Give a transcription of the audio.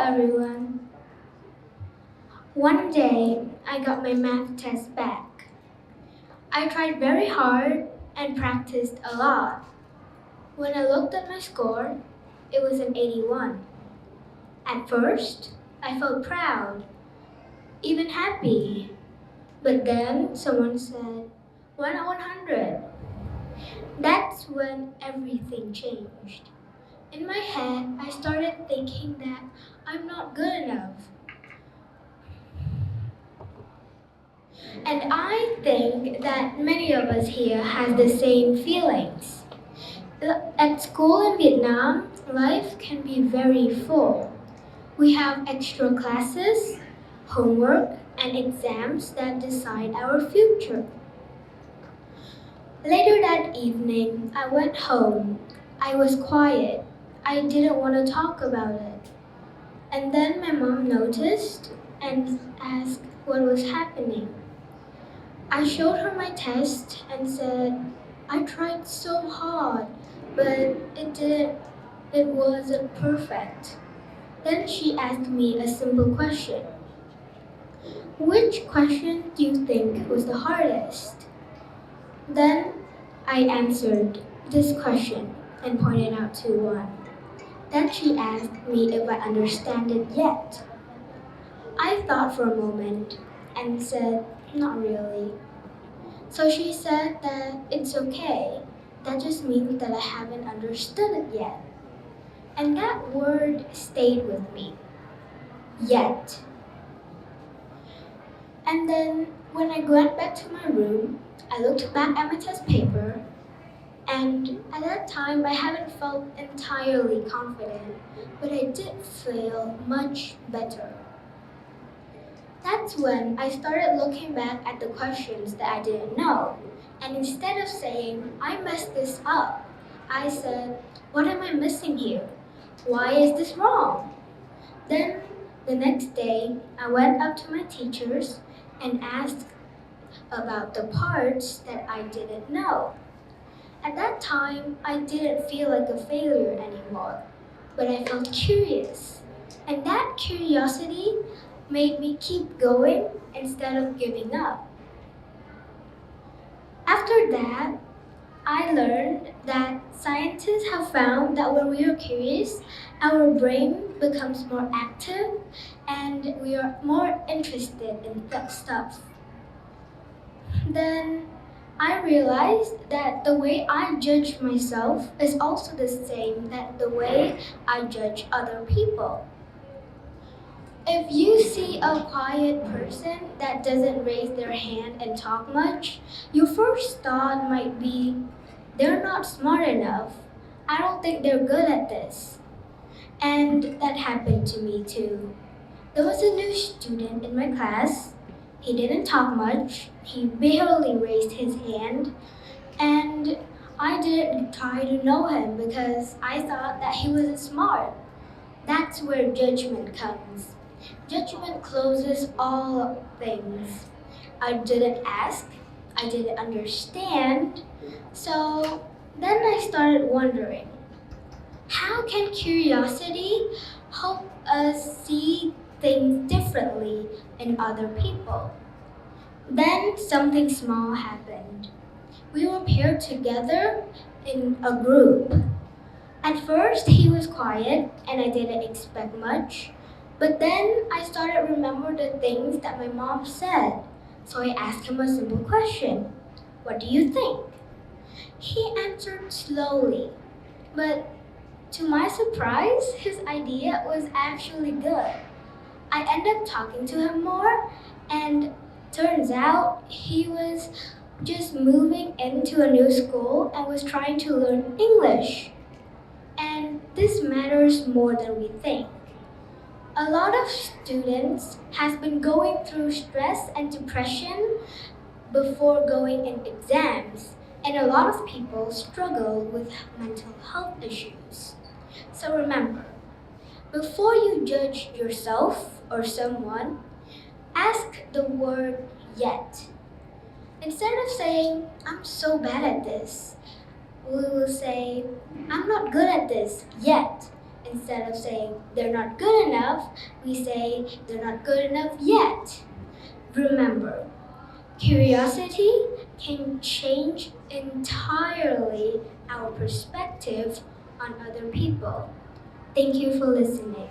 everyone. One day, I got my math test back. I tried very hard and practiced a lot. When I looked at my score, it was an 81. At first, I felt proud, even happy. But then someone said, 100. That's when everything changed. In my head, I started thinking that I'm not good enough. And I think that many of us here have the same feelings. At school in Vietnam, life can be very full. We have extra classes, homework, and exams that decide our future. Later that evening, I went home. I was quiet. I didn't want to talk about it. And then my mom noticed and asked what was happening. I showed her my test and said, I tried so hard, but it wasn't perfect. Then she asked me a simple question. Which question do you think was the hardest? Then I answered this question and pointed out to one. Then she asked me if I understand it yet. I thought for a moment and said, not really. So she said that it's okay. That just means that I haven't understood it yet. And that word stayed with me. Yet. And then when I went back to my room, I looked back at my test paper, and at that time I haven't felt entirely confident, but I did feel much better. That's when I started looking back at the questions that I didn't know, and instead of saying, I messed this up, I said, what am I missing here? Why is this wrong? Then the next day, I went up to my teachers and asked about the parts that I didn't know. At that time, I didn't feel like a failure anymore, but I felt curious. And that curiosity made me keep going instead of giving up. After that, I learned that scientists have found that when we are curious, our brain becomes more active and we are more interested in that stuff. Then I realized that the way I judge myself is also the same as the way I judge other people. If you see a quiet person that doesn't raise their hand and talk much, your first thought might be, they're not smart enough. I don't think they're good at this. And that happened to me too. There was a new student in my class. He didn't talk much. He barely raised his hand. And I didn't try to know him because I thought that he wasn't smart. That's where judgment comes. Judgment closes all things. I didn't ask. I didn't understand. So then I started wondering, how can curiosity help us see things differently in other people? Then something small happened. We were paired together in a group. At first, he was quiet and I didn't expect much. But then I started remember the things that my mom said. So I asked him a simple question. What do you think? He answered slowly. But to my surprise, his idea was actually good. I ended up talking to him more, and turns out he was just moving into a new school and was trying to learn English. And this matters more than we think. A lot of students has been going through stress and depression before going in exams, and a lot of people struggle with mental health issues. So remember, before you judge yourself or someone, ask the word yet. Instead of saying, I'm so bad at this, we will say, I'm not good at this yet, Instead of saying they're not good enough, we say they're not good enough yet. Remember, curiosity can change entirely our perspective on other people. Thank you for listening.